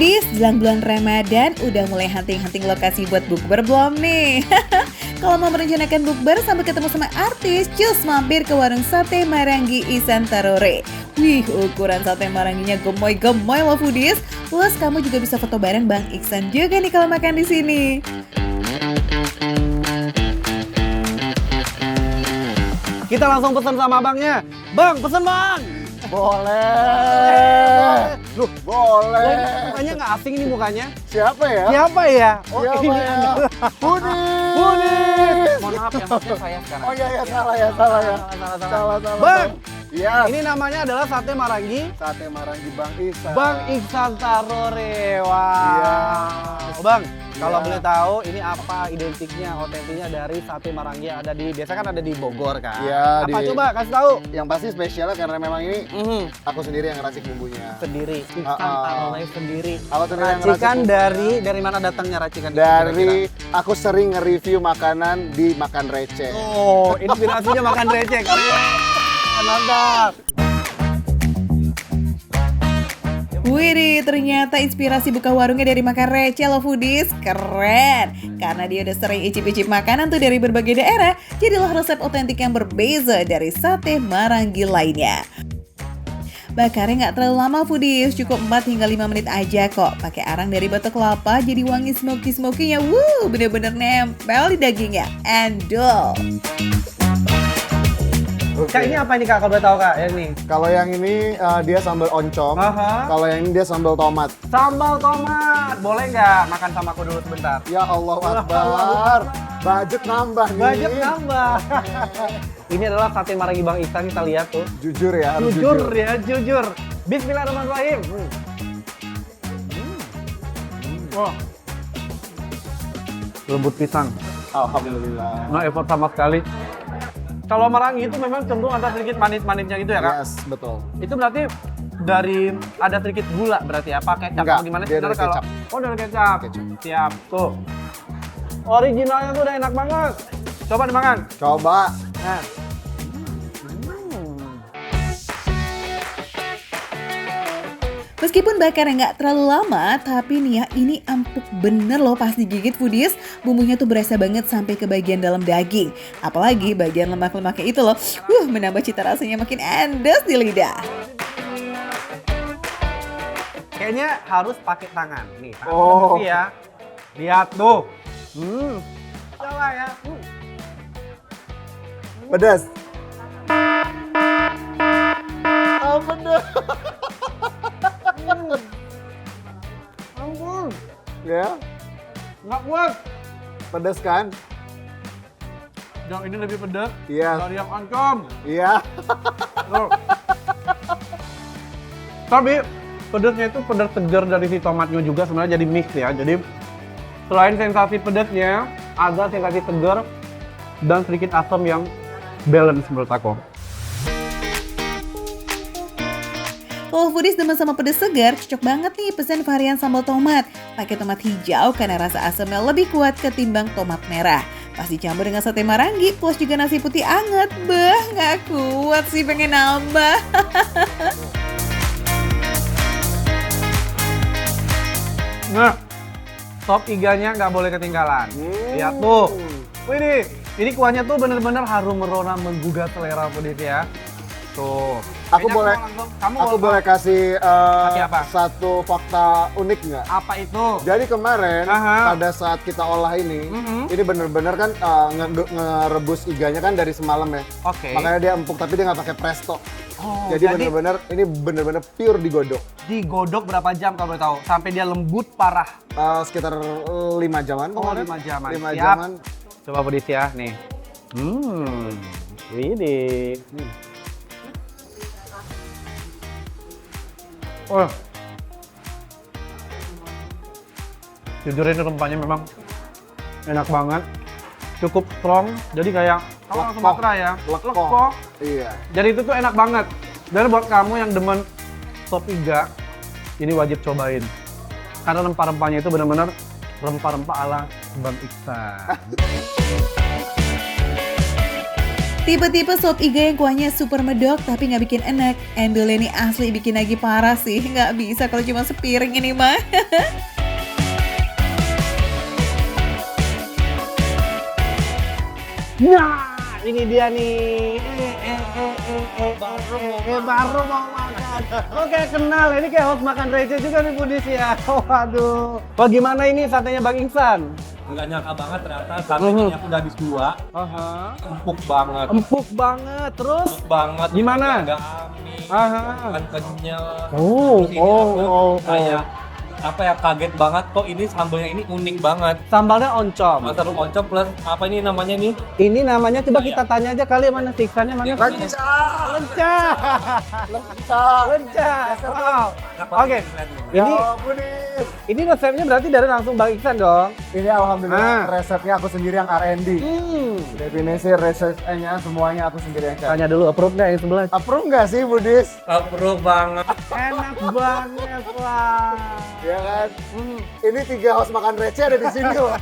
Foodies, jelang bulan Ramadan udah mulai hunting-hunting lokasi buat bukber belum nih? Kalau mau merencanakan bukber sambil ketemu sama artis, cus mampir ke warung sate Maranggi Ihsan Tarore. Wih, ukuran sate Marangginya gemoy-gemoy loh Foodies. Plus kamu juga bisa foto bareng Bang Ihsan juga nih kalau makan di sini. Kita langsung pesen sama abangnya. Bang, pesen bang! Boleh. Loh, boleh. Mukanya nggak asing ini mukanya. Siapa ya? Siapa ya? Oh, Siapa ini ya? Anda. Budis. Budis. Mohon maaf ya, maksudnya saya sekarang. Oh iya, salah ya. Salah. Bang, Iya. ini namanya adalah sate Maranggi. Sate Maranggi Bang Ihsan. Bang Ihsan Tarore. Wah. Iya. Bang, kalau Iya. boleh tahu ini apa identiknya, otentiknya dari sate Maranggi yang ada di, biasa kan ada di Bogor kan? Iya, Apa di- coba kasih tahu? Yang pasti spesialnya karena memang ini aku sendiri yang ngeracik bumbunya. Sendiri, Ihsan Ah, Tarore sendiri. Aku sendiri yang Racikan ngeracik dari mana datangnya racikan? itu Dari kira-kira? aku sering nge-review makanan di Makan Receh. Oh, inspirasinya makan receh. Keren. Mantap. Widih, ternyata inspirasi buka warungnya dari makan receh loh Foodies. Keren! Karena dia udah sering icip-icip makanan tuh dari berbagai daerah, jadilah resep otentik yang berbeza dari sate Maranggi lainnya. Bakarnya nggak terlalu lama Foodies, cukup 4 hingga 5 menit aja kok. Pakai arang dari batok kelapa, jadi wangi smoky-smokinya. Wuh, bener-bener nempel di dagingnya. Endol! Kak, ini apa ini Kak, kalau boleh tahu Kak? Yang ini. Kalau yang ini dia sambal oncom. Aha. Kalau yang ini dia sambal tomat. Sambal tomat. Boleh nggak makan sama aku dulu sebentar? Ya Allah Akbar. Budget nambah nih. Budget nambah. Ini adalah sate Maranggi Bang Ihsan, kita lihat tuh. Jujur ya, harus Jujur ya, jujur. Bismillahirrahmanirrahim. Wah. Lembut pisang. Alhamdulillah. Nggak effort sama sekali. Kalau Maranggi itu memang cenderung ada sedikit manis-manisnya gitu ya Kak? Yes, betul. Itu berarti dari ada sedikit gula berarti ya? Pakai kecap Enggak, atau gimana? dia dari Sebenarnya kecap. Oh, dari kecap. Kecap. Siap, tuh. Originalnya tuh udah enak banget. Coba dimakan. Coba. Nah. Meskipun bakarnya nggak terlalu lama, tapi nih ya, ini empuk bener loh pas digigit Foodies. Bumbunya tuh berasa banget sampai ke bagian dalam daging. Apalagi bagian lemak-lemaknya itu loh, menambah cita rasanya makin endes di lidah. Kayaknya harus pakai tangan. Nih, tangan Oh. bersih ya. Lihat tuh. Coba ya. Pedas. Apa dah? Ampun. Ya, Nggak kuat. pedas kan? Yang ini lebih pedas Iya. dari yang oncom. Iya. Tuh. Tapi pedasnya itu pedas segar dari si tomatnya juga sebenarnya jadi mix ya. Jadi selain sensasi pedasnya, ada sensasi segar dan sedikit asam yang balance menurut aku. Kalau Foodies demen sama pedas segar, cocok banget nih pesen varian sambal tomat. Pakai tomat hijau karena rasa asamnya lebih kuat ketimbang tomat merah. Pas dicampur dengan sate Maranggi, plus juga nasi putih anget. Bah, nggak kuat sih pengen nambah. Nah, top iganya nggak boleh ketinggalan. Lihat tuh. Wih, ini kuahnya tuh bener-bener harum merona menggugah selera Foodies ya. Tuh. Aku Kayaknya boleh, kamu aku boleh kasih Kasih apa? satu fakta unik nggak? apa itu? Jadi kemarin Aha. pada saat kita olah ini bener-bener kan ngerebus iganya kan dari semalam ya. Oke. Makanya dia empuk tapi dia nggak pakai presto. Oh, jadi bener-bener ini bener-bener pure digodok. digodok berapa jam kalau boleh tahu? Sampai dia lembut parah. Sekitar 5 jaman. Oh, kemarin. 5 jaman. 5 Siap. jaman. Coba Foodies ya, nih. Ini. Oh. Jujur ini rempahnya memang enak banget. Cukup strong, jadi kayak kamu orang Lekoh. Sumatera ya. Lekoh. Iya. Jadi itu tuh enak banget. Dan buat kamu yang demen sop iga, ini wajib cobain. Karena rempah-rempahnya itu benar-benar rempah-rempah ala Bang Ihsan. Tipe-tipe sop iga yang kuahnya super medok tapi nggak bikin enak. Endol ini asli bikin lagi parah sih. Nggak bisa kalau cuma sepiring ini mah. Nah, ini dia nih. Baru mau makan. Oke, kenal. Ini kayak host makan receh juga nih Budis ya. Waduh. Wah, gimana ini satenya Bang Iksan? Nggak nyangka banget ternyata satenya aku udah habis 2. Empuk banget. Empuk banget. Terus? Empuk banget. Gimana? Agak amis. Aha. Kan kenyal. Oh, Terus ini aku kayak apa ya, kaget banget kok ini sambalnya ini unik banget. Sambalnya oncom. Mantap oncom plus apa ini namanya nih? Ini namanya coba kita tanya aja kali mana siksannya mana? Lenca. Lenca. Lenca. Lenca. Wow. Oke. Ya, Ini Budis. ini resepnya berarti dari langsung Bang Iksan dong. Ini alhamdulillah resepnya aku sendiri yang R&D. Hmm. Definisi resepnya semuanya aku sendiri yang cari. Tanya dulu approve nggak yang sebelah? Approve nggak sih Budis? Approve banget. Enak banget lah. Ya kan? Ini 3 host makan receh ada di sini loh.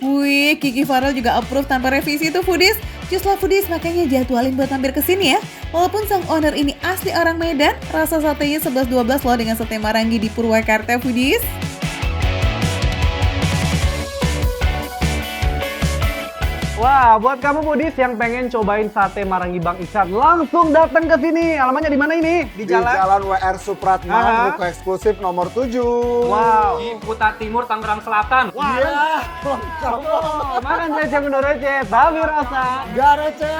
Wih, Kiki Farel juga approve tanpa revisi tuh Foodies. Just lah Foodies, makanya jadwalin buat mampir ke sini ya. Walaupun sang owner ini asli orang Medan, rasa satenya 11-12 loh dengan sate Marangi di Purwakarta Foodies. Wah, buat kamu Budis yang pengen cobain sate Marangi Bang Iksan, langsung datang ke sini. Alamatnya di mana ini? Di Di Jalan WR Supratman, Aha. Ruko Eksklusif nomor 7. Wow. Di Kuta Timur, Tangerang Selatan. Wah, Iya, lengkap banget. makan receh menurut receh, tapi rasa. Gak receh.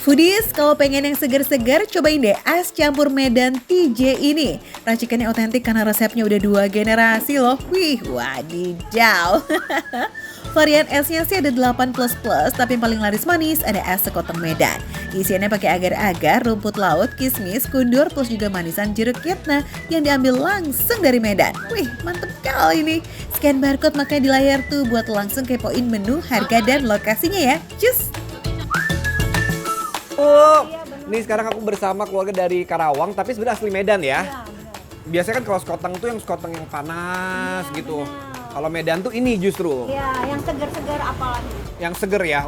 Foodies, kalau pengen yang segar-segar, cobain deh es campur Medan TJ ini. Racikannya otentik karena resepnya udah 2 generasi loh. Wih, wadidaw. Varian esnya sih ada 8++, tapi yang paling laris manis ada es sekoteng Medan. Isiannya pakai agar-agar, rumput laut, kismis, kundur, plus juga manisan jeruk kitna yang diambil langsung dari Medan. Wih, mantep kali ini. Scan barcode makanya di layar tuh buat langsung kepoin menu, harga, dan lokasinya ya. Cus! Nih sekarang aku bersama keluarga dari Karawang, tapi sebenarnya asli Medan ya. Biasanya kan kalau sekoteng tuh yang sekoteng yang panas gitu. Kalau Medan tuh ini justru. Ya, yang segar-segar apalagi. Yang seger ya.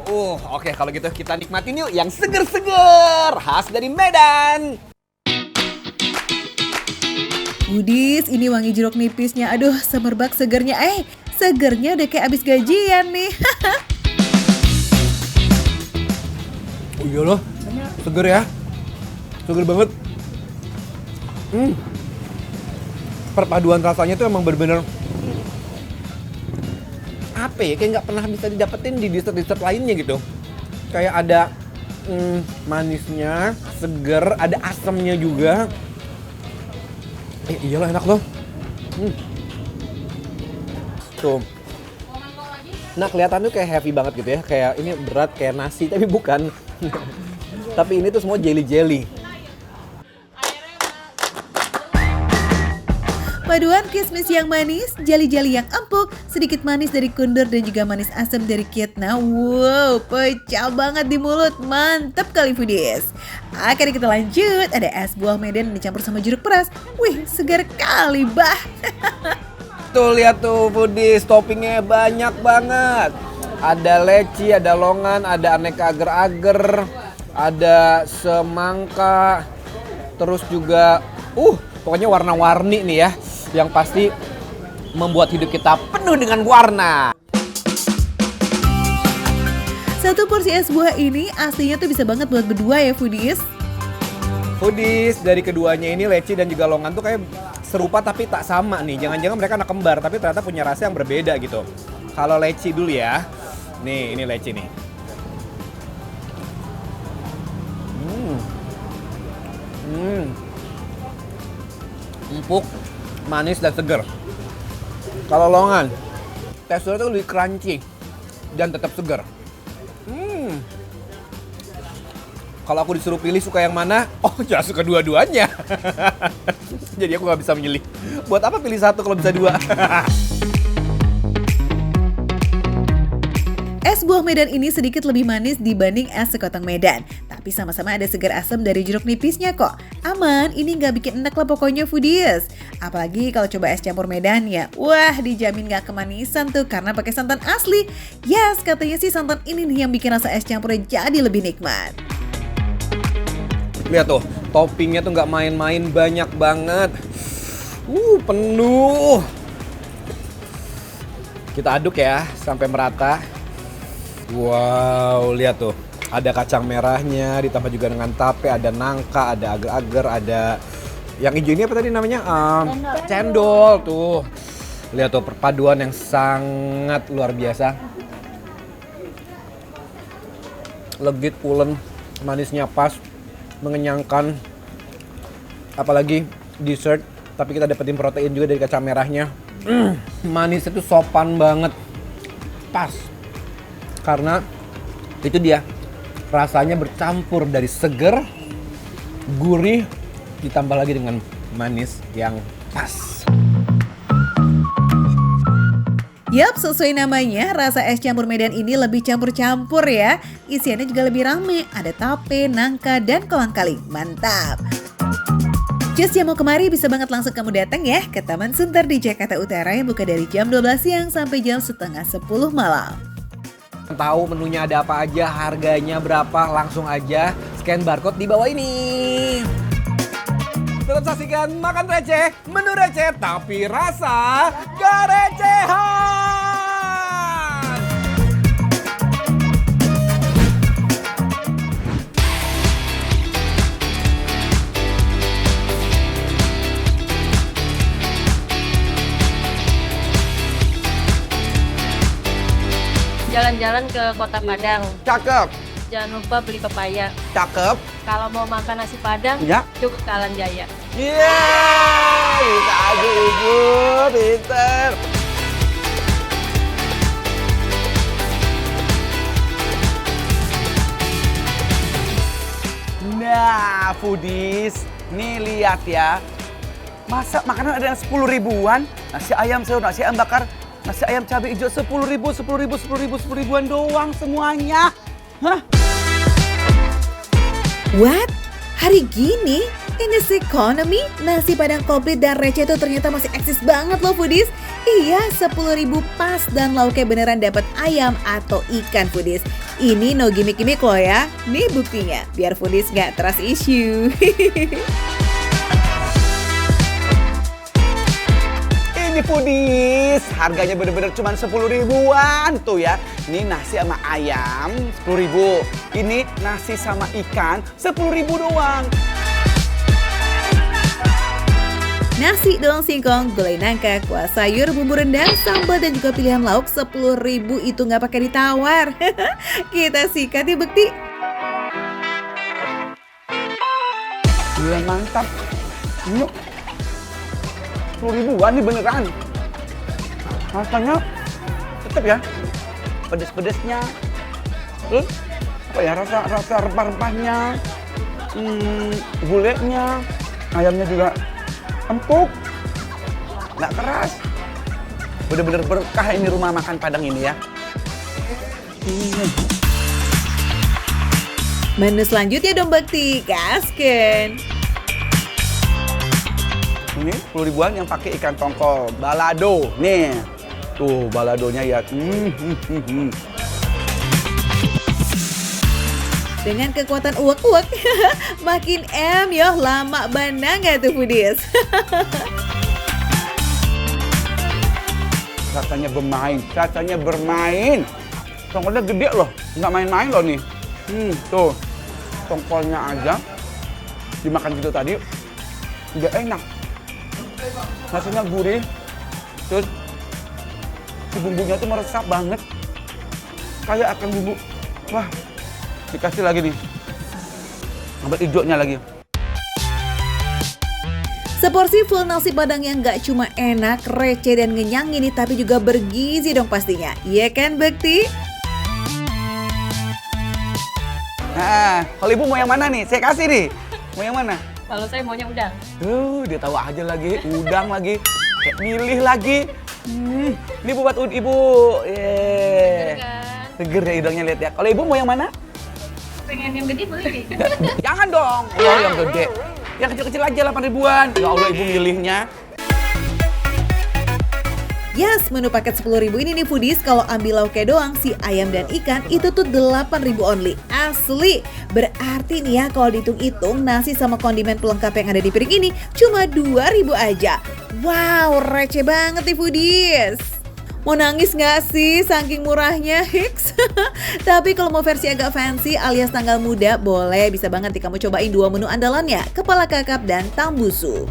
Oke kalau gitu kita nikmatin yuk yang seger-seger khas dari Medan. Budis, ini wangi jeruk nipisnya. Aduh, semerbak segernya. Segernya udah kayak abis gajian nih. Oh iya loh, seger ya. Seger banget. Perpaduan rasanya tuh emang bener-bener apa ya, kayak nggak pernah bisa didapetin di dessert-dessert lainnya gitu. Kayak ada manisnya, seger, ada asamnya juga. Iyalah enak loh. Tuh. Nah kelihatan tuh kayak heavy banget gitu ya, kayak ini berat kayak nasi, tapi bukan. Tapi ini tuh semua jelly-jelly. Paduan kismis yang manis, jali-jali yang empuk, sedikit manis dari kundur dan juga manis asam dari kitna. Wow, pecah banget di mulut. Mantap kali Foodies. Oke, kita lanjut. Ada es buah Medan yang dicampur sama jeruk peras. Wih, segar kali bah. Tuh lihat tuh Foodies, toppingnya banyak banget. Ada leci, ada longan, ada aneka agar-agar, ada semangka, terus juga pokoknya warna-warni nih ya, yang pasti membuat hidup kita penuh dengan warna. Satu porsi es buah ini aslinya tuh bisa banget buat berdua ya Foodies. Foodies, dari keduanya ini leci dan juga longan tuh kayak serupa tapi tak sama nih. Jangan-jangan mereka anak kembar tapi ternyata punya rasa yang berbeda gitu. Kalau leci dulu ya. Nih, ini leci nih. Empuk, manis dan seger. Kalau longan, teksturnya tuh lebih crunchy dan tetap seger. Kalau aku disuruh pilih suka yang mana, jelas suka dua-duanya. Jadi aku nggak bisa milih. Buat apa pilih satu kalau bisa dua? Es buah Medan ini sedikit lebih manis dibanding es sekoteng Medan. Tapi sama-sama ada segar asam dari jeruk nipisnya kok. Aman, ini nggak bikin enak lah pokoknya foodies. Apalagi kalau coba es campur Medan ya. Wah, dijamin nggak kemanisan tuh karena pakai santan asli. Yes, katanya sih santan ini nih yang bikin rasa es campurnya jadi lebih nikmat. Lihat tuh, toppingnya tuh nggak main-main, banyak banget. Penuh. Kita aduk ya sampai merata. Wow, lihat tuh. Ada kacang merahnya, ditambah juga dengan tape, ada nangka, ada agar-agar, ada yang hijau ini apa tadi namanya? Cendol tuh. Lihat tuh perpaduan yang sangat luar biasa. Legit, pulen, manisnya pas, mengenyangkan. Apalagi dessert, tapi kita dapetin protein juga dari kacang merahnya. Manisnya tuh sopan banget, pas. Karena itu dia, rasanya bercampur dari seger, gurih, ditambah lagi dengan manis yang pas. Yap, sesuai namanya, rasa es campur Medan ini lebih campur-campur ya. Isiannya juga lebih rame, ada tape, nangka, dan kolang-kaling. Mantap! Just yang mau kemari bisa banget langsung kamu datang ya ke Taman Sunter di Jakarta Utara yang buka dari jam 12 siang sampai jam setengah 10 malam. Tahu menunya ada apa aja, harganya berapa, langsung aja scan barcode di bawah ini. Tetap saksikan Makan Receh, menu receh tapi rasa gak recehan. Jalan-jalan ke Kota Padang. Cakep, Jangan lupa beli pepaya. cakep. Kalau mau makan nasi Padang, Ya. cukup ke Alan Jaya. Bisa aja ibu, pinter. Nah, foodies, nih lihat ya. Masa makanan ada yang 10 ribuan? Nasi ayam sayur, nasi ayam bakar, nasi ayam cabai hijau 10 ribuan doang semuanya. Hah? What? Hari gini? In this economy, nasi padang komplit dan receh itu ternyata masih eksis banget loh foodies. Iya, 10.000 pas dan lauknya beneran dapat ayam atau ikan foodies. Ini no gimmick-gimmick loh ya. Nih buktinya, biar foodies nggak trust issue. Ini foodies, harganya bener-bener cuma 10 ribuan tuh ya. Ini nasi sama ayam 10 ribu. Ini nasi sama ikan 10 ribu doang. Nasi, daun singkong, gulai nangka, kuah sayur, bumbu rendang, sambal dan juga pilihan lauk 10.000 itu nggak pakai ditawar. Kita sikat ya Bekti. Gila mantap. Yuk. 10 ribuan nih beneran. Rasanya tetep ya. Pedes-pedesnya. Terus apa ya rasa rempah-rempahnya. Gulenya. Ayamnya juga empuk. Nggak keras. Bener-bener berkah ini rumah makan Padang ini ya. Menu selanjutnya dong Bekti, gasken. Ini 10 ribuan yang pakai ikan tongkol balado. Nih, tuh baladonya ya. Dengan kekuatan uak-uak, makin yoh lama bandang gak tuh foodies? Rasanya bermain. Tongkolnya gede loh, nggak main-main loh nih. Tuh, tongkolnya aja dimakan gitu tadi, udah enak. Rasanya gurih, terus si bumbunya tuh meresap banget. Kayak akan bumbu, wah dikasih lagi nih, sambal hijaunya lagi. Seporsi full nasi padang yang gak cuma enak, receh dan ngenyang ini tapi juga bergizi dong pastinya. Iya kan Bekti? Nah, kalau ibu mau yang mana nih? Saya kasih nih. Mau yang mana? Kalau saya maunya udang. Dia tahu aja lagi, udang lagi, kayak milih lagi. Ini buat ibu. Bener kan? Seger ya hidungnya lihat ya. Kalau ibu mau yang mana? Pengen yang gede boleh deh. Jangan dong. Oh, yang gede. Yang kecil-kecil aja 8 ribuan. Ya Allah, ibu milihnya. Yes, menu paket 10.000 ini nih foodies, kalau ambil lauknya doang, si ayam dan ikan itu tuh 8.000 only. Asli. Berarti nih ya kalau dihitung-hitung nasi sama kondimen pelengkap yang ada di piring ini cuma 2.000 aja. Wow, receh banget nih foodies. Mau nangis gak sih saking murahnya, Hiks? Tapi kalau mau versi agak fancy alias tanggal muda, boleh, bisa banget nih kamu cobain 2 menu andalannya, kepala kakap dan tambusu.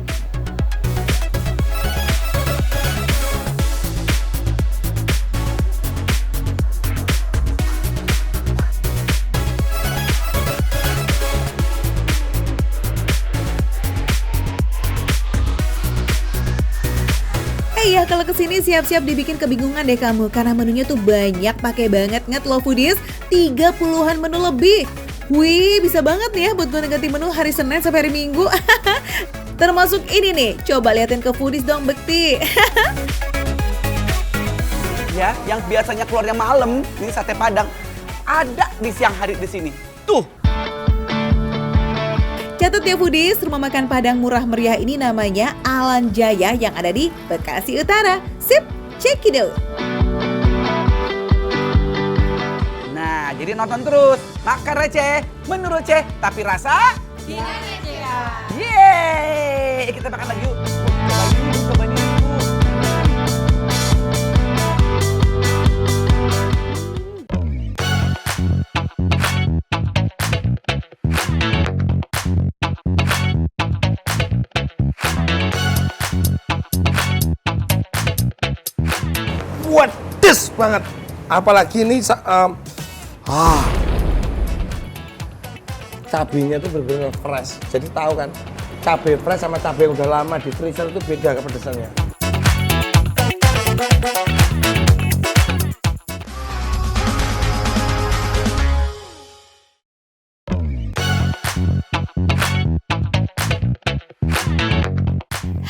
Iya, kalau kesini siap-siap dibikin kebingungan deh kamu, karena menunya tuh banyak, pakai banget loh foodies, 30-an menu lebih. Wih, bisa banget nih ya buat ganti menu hari Senin sampai hari Minggu. Termasuk ini nih, coba liatin ke foodies dong, Bekti. Ya, yang biasanya keluarnya malam, ini sate Padang, ada di siang hari di sini. Tuh. Catat ya foodies, rumah makan Padang murah meriah ini namanya Alan Jaya yang ada di Bekasi Utara. Sip, check it out. Nah, jadi nonton terus. Makan receh, menu receh, tapi rasa? Yeay! Kita makan lagi yuk. Coba ini. Pedes banget. Apalagi ini cabenya tuh bener-bener fresh. Jadi tahu kan, cabai fresh sama cabai yang udah lama di freezer itu beda kepedesannya.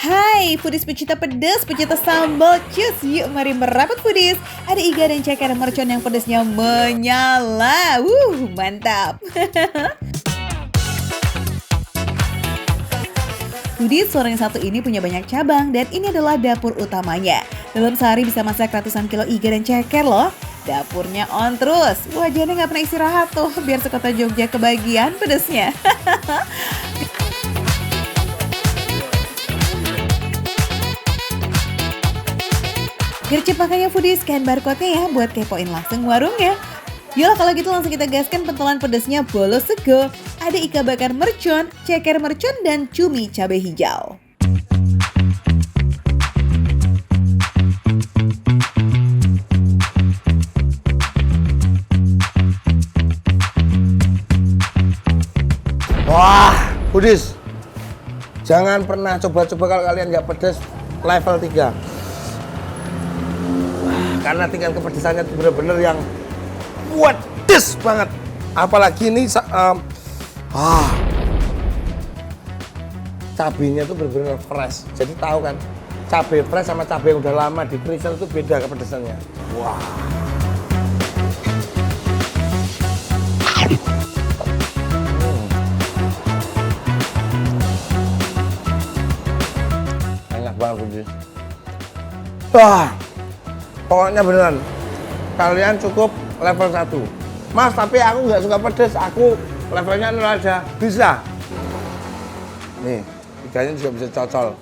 Hai foodies pecinta pedas, pecinta sambal, cus, yuk mari merapat foodies. Ada iga dan ceker mercon yang pedasnya menyala. Mantap. Foodies, warung yang satu ini punya banyak cabang dan ini adalah dapur utamanya. Dalam sehari bisa masak ratusan kilo iga dan ceker loh. Dapurnya on terus. Wajahnya nggak pernah istirahat tuh, biar sekota Jogja kebagian pedasnya. Gercep makanya foodies, scan barcode-nya ya buat kepoin langsung warungnya. Yolah kalau gitu langsung kita gaskan pentolan pedasnya bolos sego. Ada iga bakar mercon, ceker mercon, dan cumi cabai hijau. Wah, foodies, jangan pernah coba-coba kalau kalian nggak pedes level 3. Karena tingkat kepedesannya itu bener-bener yang pedes banget. Apalagi ini cabenya tuh bener-bener fresh. Jadi tahu kan, cabai fresh sama cabai yang udah lama di freezer itu beda kepedesannya. Wah. Enak banget foodies. Wah. Pokoknya beneran, kalian cukup level 1. Mas, tapi aku nggak suka pedes, aku levelnya 0 aja. Bisa. Nih, iganya juga bisa cocol.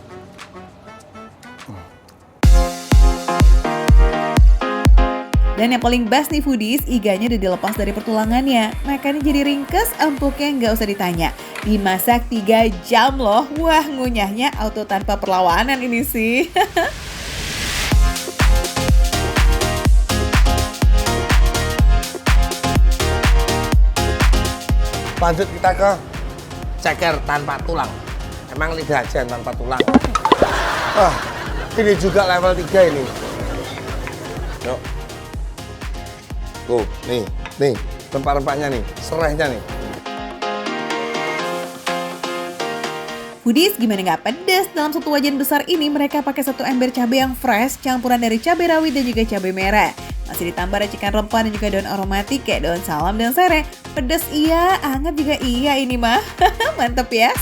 Dan yang paling best nih foodies, iganya udah dilepas dari pertulangannya. Makanya jadi ringkes, empuknya nggak usah ditanya. Dimasak 3 jam loh. Wah, ngunyahnya auto tanpa perlawanan ini sih. Lanjut kita ke ceker tanpa tulang. Emang lidah aja tanpa tulang. Ini juga level 3 ini. Yuk. Tuh, nih, rempah-rempahnya nih, serehnya nih. Foodies, gimana nggak pedas? Dalam satu wajan besar ini mereka pakai 1 ember cabai yang fresh, campuran dari cabai rawit dan juga cabai merah. Masih ditambah racikan rempah dan juga daun aromatik kayak daun salam dan serai. Pedas iya, hangat juga iya ini mah. Mantep ya.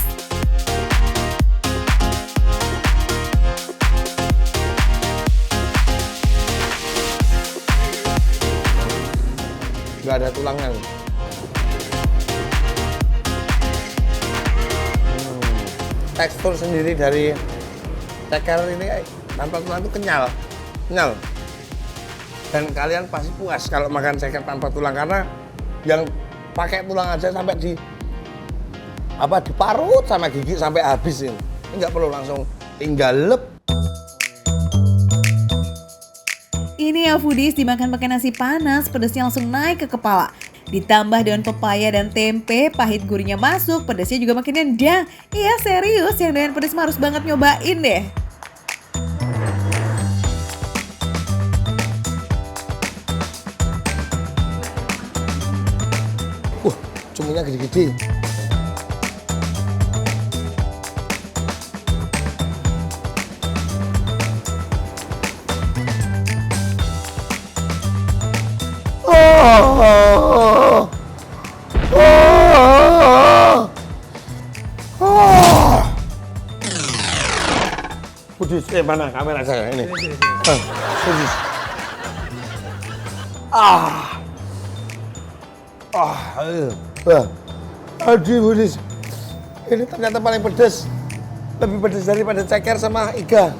Nggak ada tulangnya. Tekstur sendiri dari ceker ini tanpa tulang itu kenyal. Dan kalian pasti puas kalau makan ceker tanpa tulang karena yang pakai tulang aja sampai diparut sama gigi sampai habis ini. Ini nggak perlu langsung tinggal lep. Ini ya foodies, dimakan pakai nasi panas, pedasnya langsung naik ke kepala. Ditambah daun pepaya dan tempe, pahit gurihnya masuk, pedasnya juga makin nendang. Iya serius, yang doyan pedas mah harus banget nyobain deh. Cuminya gede-gede. Pudis, mana kamera saya ini? Pudis. Aduh, Pudis. Ini ternyata paling pedas. Lebih pedas daripada ceker sama iga.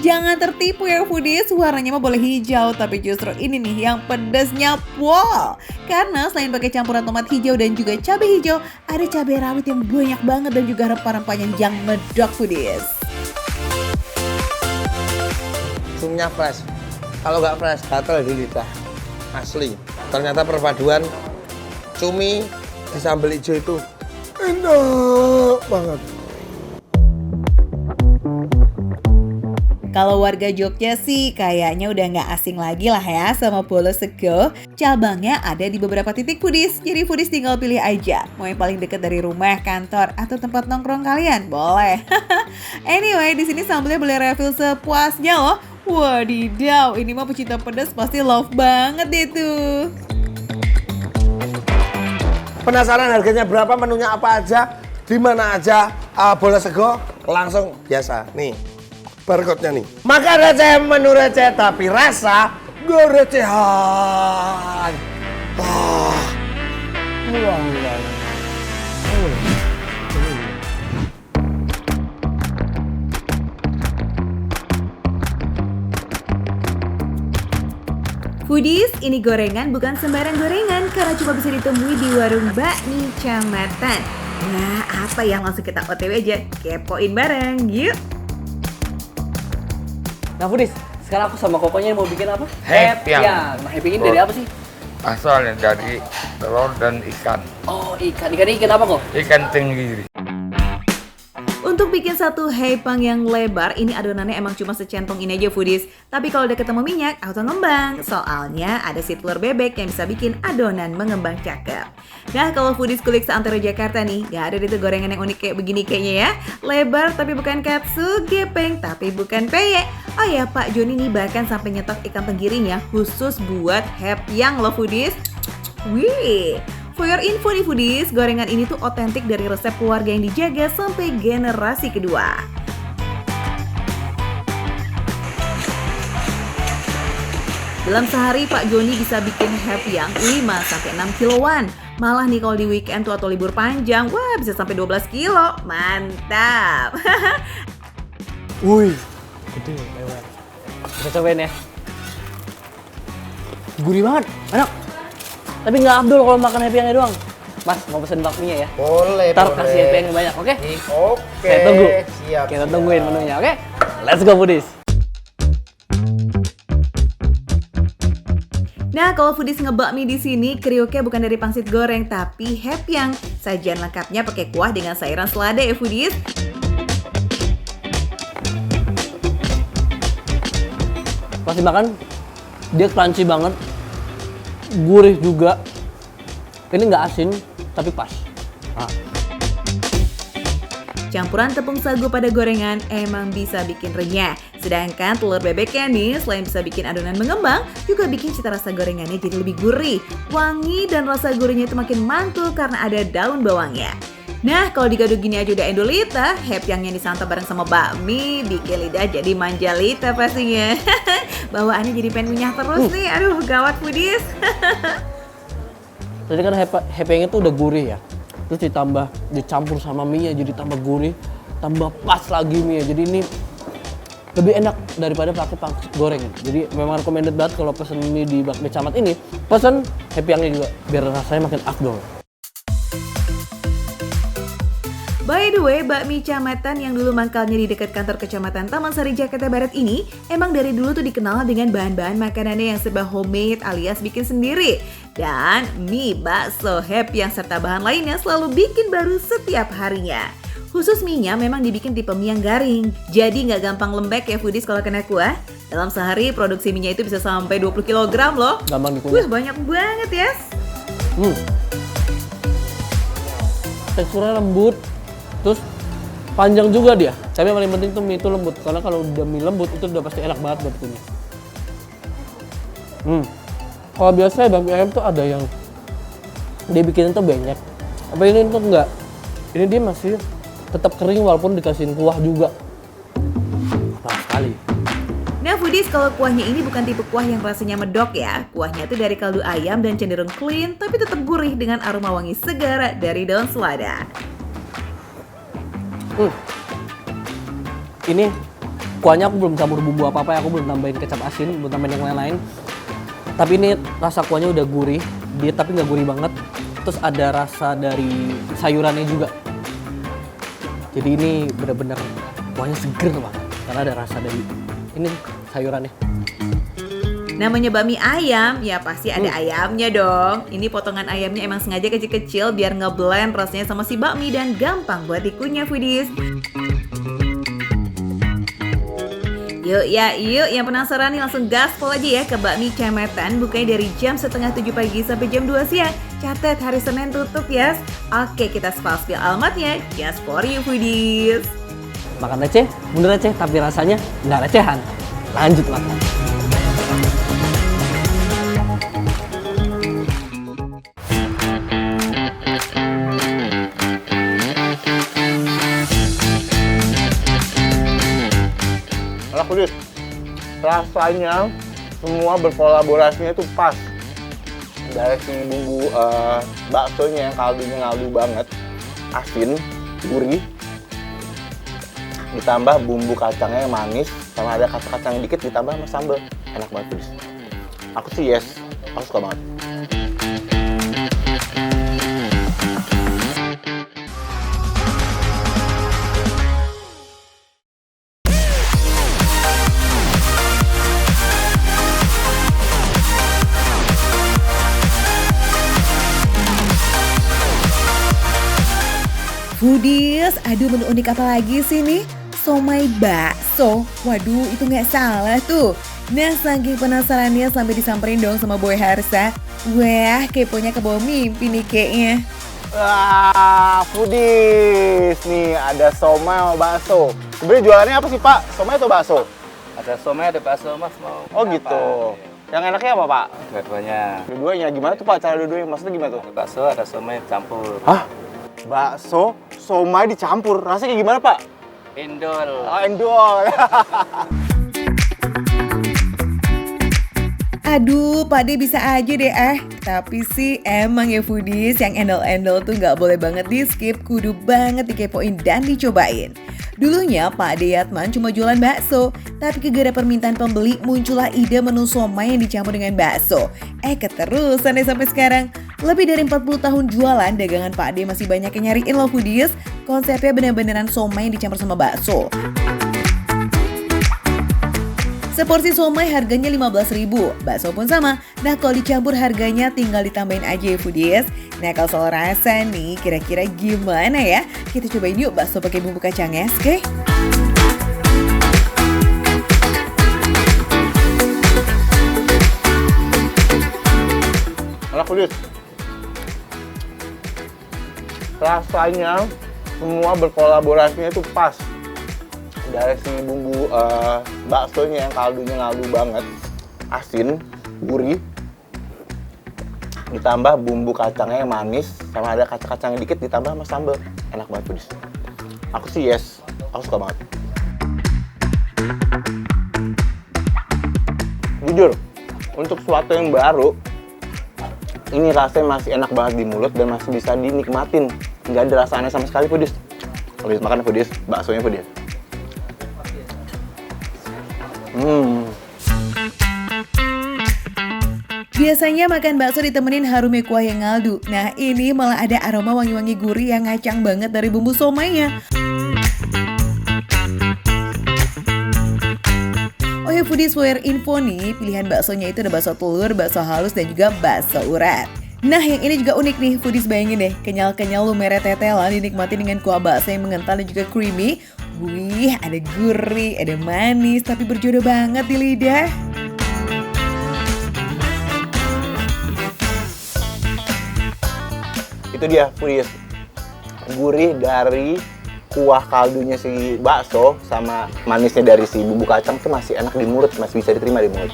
Jangan tertipu ya foodies, warnanya mah boleh hijau, tapi justru ini nih yang pedasnya pol. Karena selain pakai campuran tomat hijau dan juga cabai hijau, ada cabai rawit yang banyak banget dan juga rempah-rempahnya yang medok foodies. Cuminya fresh. Kalau nggak fresh, gatel di lidah. Asli. Ternyata perpaduan cumi di sambal hijau itu enak banget. Kalau warga Jogja sih kayaknya udah nggak asing lagi lah ya sama Bolo Sego. Cabangnya ada di beberapa titik foodies, jadi foodies tinggal pilih aja. Mau yang paling dekat dari rumah, kantor, atau tempat nongkrong kalian, boleh. Anyway, di sini sambalnya boleh refill sepuasnya loh. Wadidaw, ini mah pecinta pedas pasti love banget deh tuh. Penasaran harganya berapa, menunya apa aja, di mana aja Bolo Sego? Langsung biasa nih. Barcode-nya nih. Makan receh, menu receh, tapi rasa gorecehan. Foodies, ini gorengan bukan sembarang gorengan karena cuma bisa ditemui di warung bakmi Camatan. Nah, apa yang langsung kita OTW aja, kepoin bareng, yuk! Nah Foodies, sekarang aku sama kokonya mau bikin apa? Hepyang. Nah hepyang ini dari apa sih? Asalnya dari telur dan ikan. Oh ikan apa kok? Ikan tenggiri. Untuk bikin satu hepyang yang lebar, ini adonannya emang cuma secentong ini aja foodies. Tapi kalau udah ketemu minyak, auto ngembang. Soalnya ada si telur bebek yang bisa bikin adonan mengembang cakep. Nah kalau foodies kulik seantero Jakarta nih, gak ada itu gorengan yang unik kayak begini kayaknya ya. Lebar tapi bukan katsu, gepeng tapi bukan peyek. Oh ya Pak Joni nih bahkan sampai nyetok ikan tenggirinya khusus buat hepyang loh foodies. Wih. For your info nih foodies, gorengan ini tuh otentik dari resep keluarga yang dijaga sampai generasi kedua. Dalam sehari Pak Joni bisa bikin hepyang 5-6 kiloan. Malah nih kalau di weekend tuh atau libur panjang, wah bisa sampai 12 kilo. Mantap. Wih, gede lewat. Kita cobain ya. Gurih banget, enak. Tapi nggak Abdul kalau makan hepyangnya doang. Mas, mau pesen bakminya ya? Boleh, Ntar boleh. kasih hepyangnya banyak, oke? Oke. Saya tunggu. Siap. Kita tungguin menunya, oke? Let's go, foodies. Nah, kalau foodies ngebakmi di sini, kriuknya bukan dari pangsit goreng, tapi hepyang. Sajian lengkapnya pakai kuah dengan sayuran selada ya foodies. Pas dimakan, dia crunchy banget. Gurih juga. Ini nggak asin, tapi pas. Nah. campuran tepung sagu pada gorengan emang bisa bikin renyah. Sedangkan telur bebeknya nih, selain bisa bikin adonan mengembang, juga bikin cita rasa gorengannya jadi lebih gurih, wangi, dan rasa gurihnya itu makin mantul karena ada daun bawangnya. Nah, kalau digaduk gini aja udah endolita, yang disantap bareng sama bakmi, bikin lidah jadi manjalita pastinya. Bawaannya jadi pengen ngunyah terus nih, aduh gawat foodies. Tadi kan happy-nya tuh udah gurih ya. Terus dicampur sama mie-nya jadi tambah gurih, tambah pas lagi mie-nya. Jadi ini lebih enak daripada pakai pangsit goreng. Jadi memang recommended banget kalau pesen mie di Bakmi Camat ini, pesen happy-nya juga biar rasanya makin afdol. By the way, bakmi Camatan yang dulu mangkalnya di dekat kantor Kecamatan Taman Sari, Jakarta Barat ini emang dari dulu tuh dikenal dengan bahan-bahan makanannya yang serba homemade alias bikin sendiri. Dan mie, bakso, happy yang serta bahan lainnya selalu bikin baru setiap harinya. Khusus mie-nya memang dibikin tipe mie yang garing, jadi nggak gampang lembek ya foodies kalau kena kuah. Dalam sehari produksi mie-nya itu bisa sampai 20 kg loh. Gampang dikunyah. Wih, banyak banget ya. Teksturnya lembut. Terus panjang juga dia. Tapi yang paling penting tuh mie itu lembut. Karena kalau udah mie lembut itu udah pasti enak banget buat kunyah. Kalau biasanya bakmi ayam tuh ada yang dia bikinin tuh banyak. Tapi ini tuh enggak. Ini dia masih tetap kering walaupun dikasihin kuah juga. Enak sekali. Nah foodies, kalau kuahnya ini bukan tipe kuah yang rasanya medok ya. Kuahnya tuh dari kaldu ayam dan cenderung clean tapi tetap gurih dengan aroma wangi segar dari daun selada. Ini kuahnya aku belum campur bumbu apa-apa, aku belum tambahin kecap asin, belum tambahin yang lain-lain. Tapi ini rasa kuahnya udah gurih, dia tapi nggak gurih banget. Terus ada rasa dari sayurannya juga. Jadi ini bener-bener kuahnya seger banget, karena ada rasa dari ini sayurannya. Namanya bakmi ayam, ya pasti ada ayamnya dong. Ini potongan ayamnya emang sengaja kecil-kecil biar ngeblend rasanya sama si bakmi dan gampang buat dikunyah foodies. Yuk, yang penasaran nih langsung gaspol aja ya ke Bakmi Camatan. Bukanya dari jam 6:30 pagi sampai jam 2 siang. Catat hari Senin tutup ya. Oke, kita spill alamatnya just for you foodies. Makan receh, bener receh, tapi rasanya nggak recehan. Lanjut makan. Foodies, rasanya semua berkolaborasinya itu pas. Dari sini bumbu baksonya yang kaldunya ngaldu banget, asin, gurih, ditambah bumbu kacangnya yang manis, sama ada kacang-kacang dikit ditambah sama sambal. Enak banget foodies. Aku sih yes, aku suka banget. Foodies, aduh menu unik apa lagi sih nih? Somai bakso, waduh itu nggak salah tuh. Nah saking penasarannya sampai disamperin dong sama Boy Harsa. Wah keponya ke bawah mimpi nih kayaknya. Wah, foodies, nih ada somai sama bakso. Sebenarnya jualannya apa sih Pak? Somai atau bakso? Ada somai, ada bakso, Mas mau. Oh gitu. Yang enaknya apa Pak? Dua-duanya. Dua-duanya gimana tuh Pak? Cara dua-duanya maksudnya gimana tuh? Ada bakso, ada somai campur. Hah? Bakso, somai dicampur. Rasanya kayak gimana Pak? Endol. Oh, endol. Aduh, Pak De bisa aja deh Tapi sih emang ya foodies, yang endol-endol tuh nggak boleh banget di skip, kudu banget dikepoin dan dicobain. Dulunya Pak De Yatman cuma jualan bakso, tapi gegara permintaan pembeli muncullah ide menu somai yang dicampur dengan bakso. Keterusan deh sampai sekarang. Lebih dari 40 tahun jualan, dagangan Pak De masih banyak yang nyariin loh foodies. Konsepnya bener-beneran somai yang dicampur sama bakso. Seporsi somai harganya 15.000, bakso pun sama. Nah kalau dicampur harganya tinggal ditambahin aja ya foodies. Nah kalau soal rasa nih kira-kira gimana ya? Kita cobain yuk bakso pakai bumbu kacangnya, oke? Enak foodies. Rasanya semua berkolaborasinya itu pas. Dari si bumbu baksonya yang kaldunya ngaldu banget, asin, gurih, ditambah bumbu kacangnya yang manis, sama ada kacang-kacangnya dikit ditambah sama sambal, enak banget Foodies. Aku sih yes, aku suka banget. Jujur, untuk sesuatu yang baru, ini rasanya masih enak banget di mulut dan masih bisa dinikmatin, nggak ada rasa aneh sama sekali Foodies. Foodies makan Foodies, baksonya Foodies. Biasanya makan bakso ditemenin harum kuah yang ngaldu. Nah ini malah ada aroma wangi-wangi gurih yang ngacang banget dari bumbu somainya. Oh ya Foodies, for your info nih, pilihan baksonya itu ada bakso telur, bakso halus, dan juga bakso urat. Nah yang ini juga unik nih Foodies, bayangin deh, kenyal-kenyal lumernya tetelan dinikmati dengan kuah bakso yang mengental dan juga creamy. Wih, ada gurih, ada manis, tapi berjodoh banget di lidah. Itu dia Foodies, gurih dari kuah kaldunya si bakso sama manisnya dari si bumbu kacang itu masih enak di mulut, masih bisa diterima di mulut.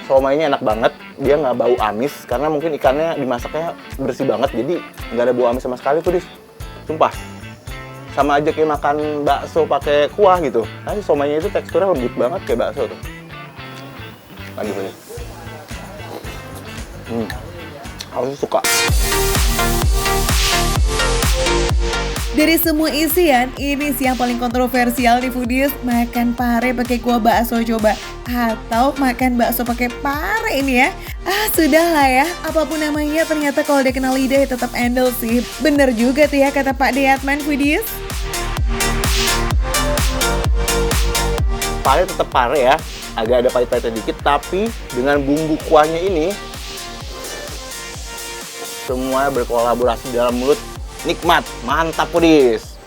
Somainya enak banget, dia nggak bau amis karena mungkin ikannya dimasaknya bersih banget, jadi nggak ada bau amis sama sekali Foodies. Sumpah, sama aja kayak makan bakso pakai kuah gitu. Nah, somainya itu teksturnya lembut banget kayak bakso tuh. Lagi Foodies. Aku suka. Dari semua isian, ini sih yang paling kontroversial nih Foodies. Makan pare pakai kuah bakso coba. Atau makan bakso pakai pare ini ya. Sudahlah ya, apapun namanya ternyata kalau dia kenal lidah ya tetap endel sih. Bener juga tuh ya kata Pak Deyatman Foodies. Pare tetap pare ya, agak ada pahit-pahitnya dikit, tapi dengan bumbu kuahnya ini semua berkolaborasi dalam mulut, nikmat, mantap Foodies.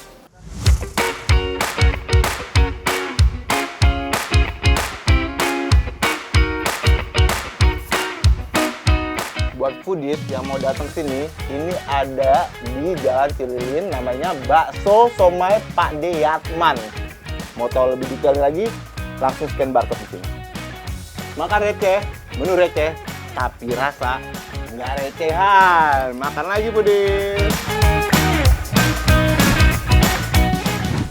Buat Foodies yang mau datang sini, ini ada di Jalan Cililin, namanya Bakso Somai Pak Deyatman. Mau tahu lebih detail lagi, langsung scan barcode di sini. Makan receh, menu receh, tapi rasa nggak recehan. Makan lagi Foodies.